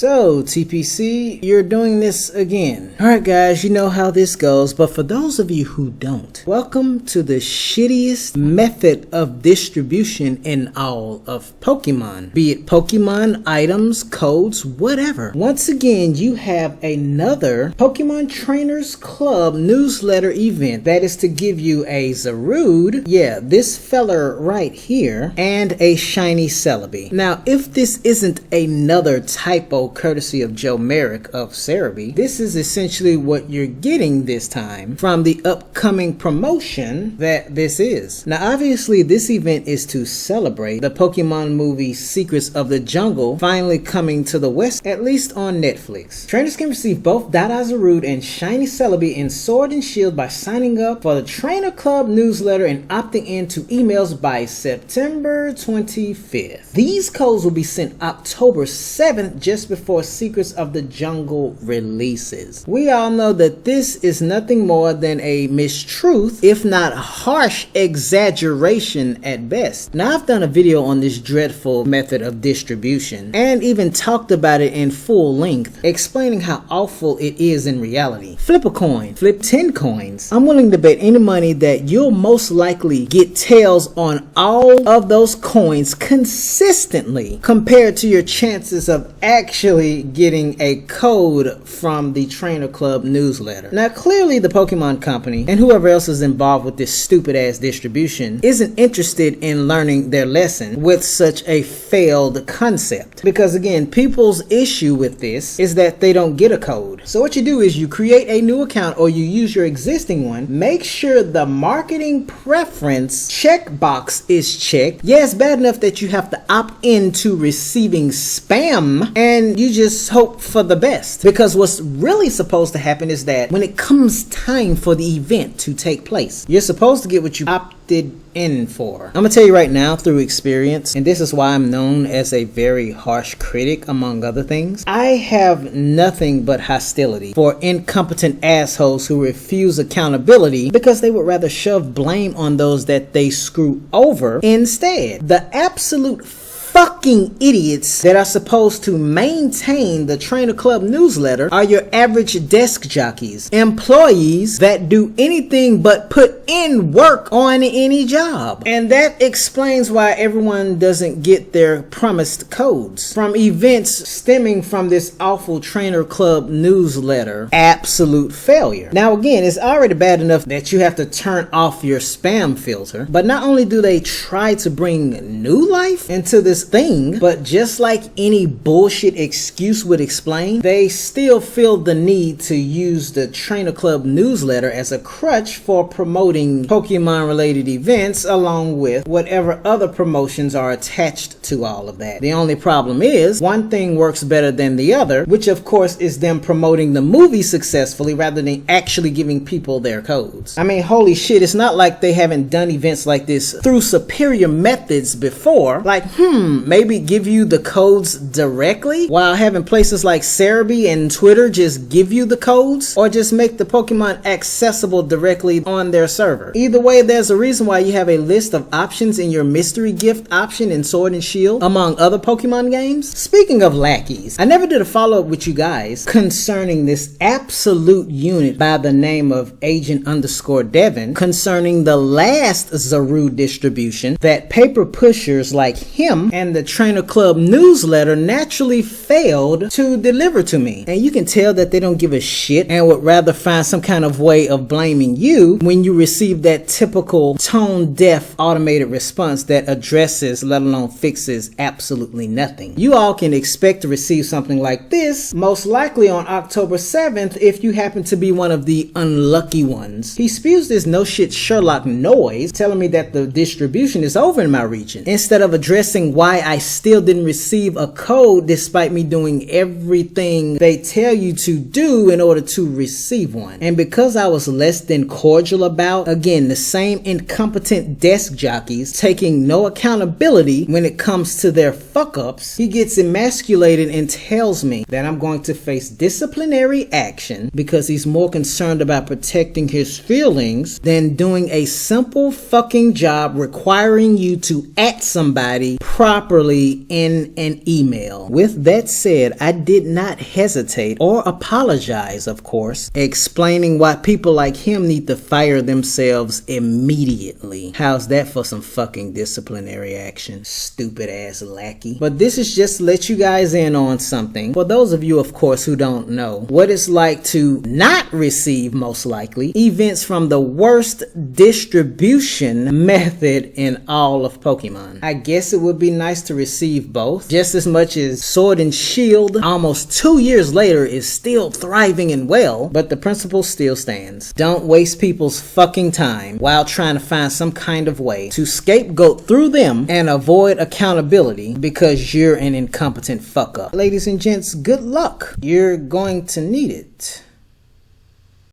So, TPC, you're doing this again. Alright guys, you know how this goes, but for those of you who don't, welcome to the shittiest method of distribution in all of Pokemon. Be it Pokemon, items, codes, whatever. Once again, you have another Pokemon Trainers Club newsletter event that is to give you a Zarude, yeah, this feller right here, and a shiny Celebi. Now, if this isn't another typo courtesy of Joe Merrick of Celebi, this is essentially what you're getting this time from the upcoming promotion that this is. Now obviously this event is to celebrate the Pokemon movie Secrets of the Jungle finally coming to the West, at least on Netflix. Trainers can receive both Dada, Zarude, and shiny Celebi in Sword and Shield by signing up for the Trainer Club newsletter and opting into emails by September 25th. These codes will be sent October 7th, just before Secrets of the Jungle releases. We all know that this is nothing more than a mistruth, if not harsh exaggeration at best. Now I've done a video on this dreadful method of distribution and even talked about it in full length, explaining how awful it is in reality. Flip a coin, flip 10 coins. I'm willing to bet any money that you'll most likely get tails on all of those coins consistently compared to your chances of actually getting a code from the Trainer Club newsletter. Now clearly the Pokemon Company and whoever else is involved with this stupid ass distribution isn't interested in learning their lesson with such a failed concept, because again, people's issue with this is that they don't get a code. So what you do is you create a new account or you use your existing one. Make sure the marketing preference checkbox is checked. Yeah, it's bad enough that you have to opt into receiving spam, and you just hope for the best, because what's really supposed to happen is that when it comes time for the event to take place, you're supposed to get what you opted in for. I'm gonna tell you right now through experience, and this is why I'm known as a very harsh critic among other things, I have nothing but hostility for incompetent assholes who refuse accountability because they would rather shove blame on those that they screw over instead. The absolute fucking idiots that are supposed to maintain the Trainer Club newsletter are your average desk jockeys, employees that do anything but put in work on any job. And that explains why everyone doesn't get their promised codes from events stemming from this awful Trainer Club newsletter absolute failure. Now again, it's already bad enough that you have to turn off your spam filter, but not only do they try to bring new life into this thing, but just like any bullshit excuse would explain, they still feel the need to use the Trainer Club newsletter as a crutch for promoting Pokemon related events, along with whatever other promotions are attached to all of that. The only problem is one thing works better than the other, which of course is them promoting the movie successfully rather than actually giving people their codes. I mean, holy shit, it's not like they haven't done events like this through superior methods before. Like, maybe give you the codes directly while having places like Celebi and Twitter just give you the codes, or just make the Pokemon accessible directly on their server. Either way, there's a reason why you have a list of options in your mystery gift option in Sword and Shield, among other Pokemon games. Speaking of lackeys, I never did a follow-up with you guys concerning this absolute unit by the name of Agent_Devin concerning the last Zarude distribution that paper pushers like him and the Trainer Club newsletter naturally failed to deliver to me. And you can tell that they don't give a shit and would rather find some kind of way of blaming you when you receive that typical tone-deaf automated response that addresses, let alone fixes, absolutely nothing. You all can expect to receive something like this most likely on October 7th if you happen to be one of the unlucky ones. He spews this no shit Sherlock noise telling me that the distribution is over in my region, instead of addressing why I still didn't receive a code despite me doing everything they tell you to do in order to receive one. And because I was less than cordial about, again, the same incompetent desk jockeys taking no accountability when it comes to their fuck-ups, he gets emasculated and tells me that I'm going to face disciplinary action because he's more concerned about protecting his feelings than doing a simple fucking job requiring you to at somebody properly directly in an email. With that said, I did not hesitate or apologize, of course, explaining why people like him need to fire themselves immediately. How's that for some fucking disciplinary action? Stupid ass lackey. But this is just to let you guys in on something. For those of you, of course, who don't know what it's like to not receive, most likely, events from the worst distribution method in all of Pokemon. I guess it would be nice to receive both, just as much as Sword and Shield, almost 2 years later, is still thriving and well, but the principle still stands. Don't waste people's fucking time while trying to find some kind of way to scapegoat through them and avoid accountability because you're an incompetent fuck up. Ladies and gents, good luck. You're going to need it.